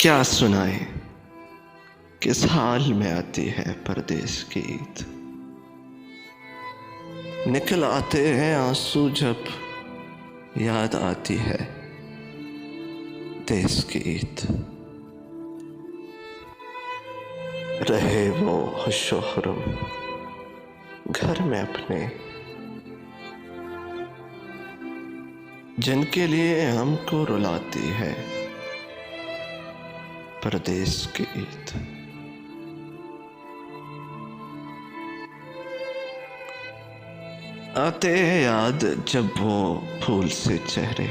क्या सुनाए, किस हाल में आती है परदेस की ईद। निकल आते हैं आंसू जब याद आती है देश की ईद। रहे वो खुशो खुर्रम घर में अपने, जिनके लिए हमको रुलाती है परदेस की ईद। आते हैं याद जब वो फूल से चेहरे,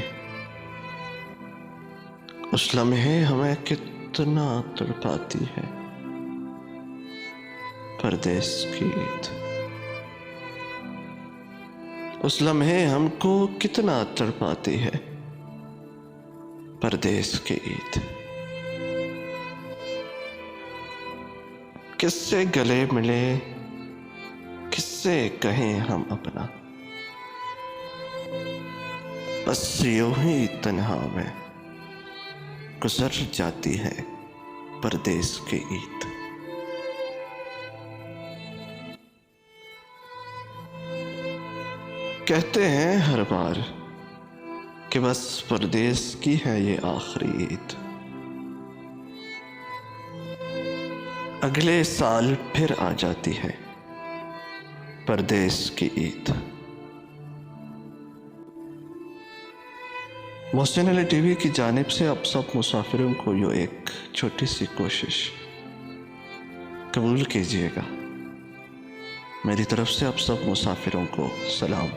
उस लम्हे हमें कितना तड़पाती है परदेस की ईद। उस लम्हे हमको कितना तड़पाती है परदेस की ईद। किससे गले मिले, किससे कहें हम अपना, बस यूं ही तन्हा में गुजर जाती है परदेस की ईद। कहते हैं हर बार कि बस परदेस की है ये आखिरी ईद, अगले साल फिर आ जाती है परदेस की ईद। मोहसिन अली टीवी की जानिब से आप सब मुसाफिरों को यो एक छोटी सी कोशिश कबूल कीजिएगा। मेरी तरफ से आप सब मुसाफिरों को सलाम।